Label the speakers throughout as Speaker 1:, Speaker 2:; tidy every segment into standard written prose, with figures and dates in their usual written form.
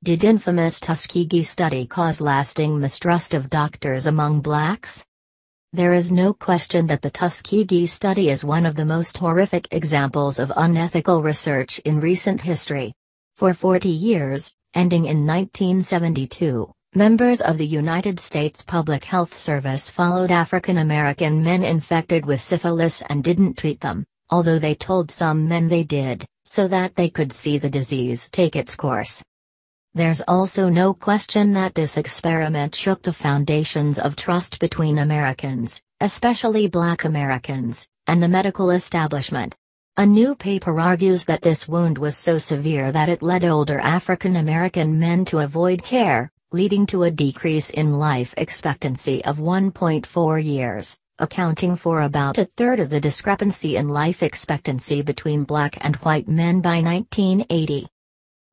Speaker 1: Did infamous Tuskegee study cause lasting mistrust of doctors among blacks? There is no question that the Tuskegee study is one of the most horrific examples of unethical research in recent history. For 40 years, ending in 1972, members of the United States Public Health Service followed African American men infected with syphilis and didn't treat them, although they told some men they did, so that they could see the disease take its course. There's also no question that this experiment shook the foundations of trust between Americans, especially Black Americans, and the medical establishment. A new paper argues that this wound was so severe that it led older African American men to avoid care, leading to a decrease in life expectancy of 1.4 years, accounting for about a third of the discrepancy in life expectancy between black and white men by 1980.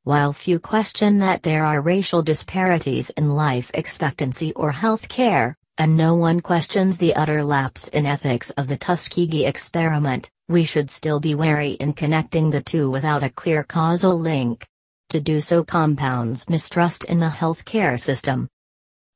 Speaker 1: While few question that there are racial disparities in life expectancy or health care, and no one questions the utter lapse in ethics of the Tuskegee experiment, we should still be wary in connecting the two without a clear causal link. To do so compounds mistrust in the health care system.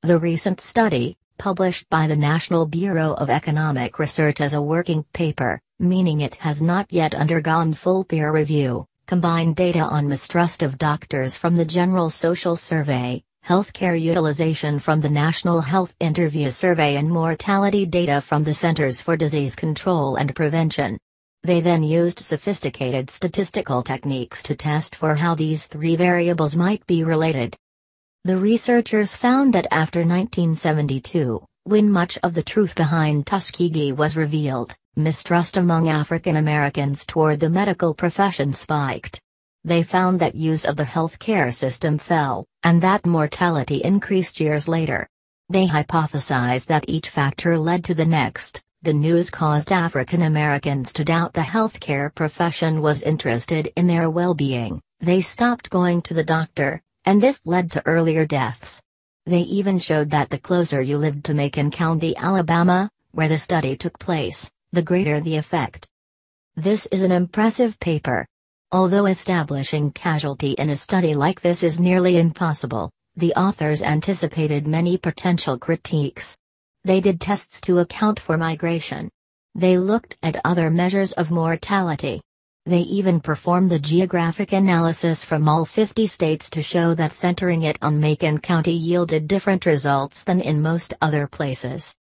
Speaker 1: The recent study, published by the National Bureau of Economic Research as a working paper, meaning it has not yet undergone full peer review, combined data on mistrust of doctors from the General Social Survey, healthcare utilization from the National Health Interview Survey and mortality data from the Centers for Disease Control and Prevention. They then used sophisticated statistical techniques to test for how these three variables might be related. The researchers found that after 1972, when much of the truth behind Tuskegee was revealed, mistrust among African Americans toward the medical profession spiked. They found that use of the health care system fell, and that mortality increased years later. They hypothesized that each factor led to the next. The news caused African Americans to doubt the healthcare profession was interested in their well-being. They stopped going to the doctor, and this led to earlier deaths. They even showed that the closer you lived to Macon County, Alabama, where the study took place, the greater the effect. This is an impressive paper. Although establishing causality in a study like this is nearly impossible, the authors anticipated many potential critiques. They did tests to account for migration. They looked at other measures of mortality. They even performed the geographic analysis from all 50 states to show that centering it on Macon County yielded different results than in most other places.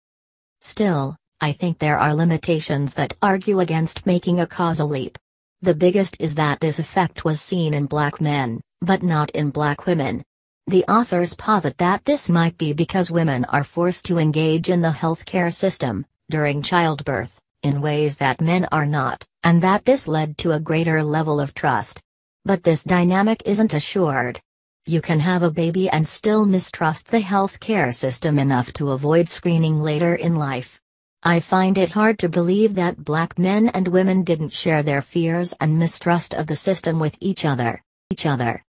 Speaker 1: Still, I think there are limitations that argue against making a causal leap. The biggest is that this effect was seen in black men, but not in black women. The authors posit that this might be because women are forced to engage in the healthcare system, during childbirth, in ways that men are not, and that this led to a greater level of trust. But this dynamic isn't assured. You can have a baby and still mistrust the healthcare system enough to avoid screening later in life. I find it hard to believe that black men and women didn't share their fears and mistrust of the system with each other.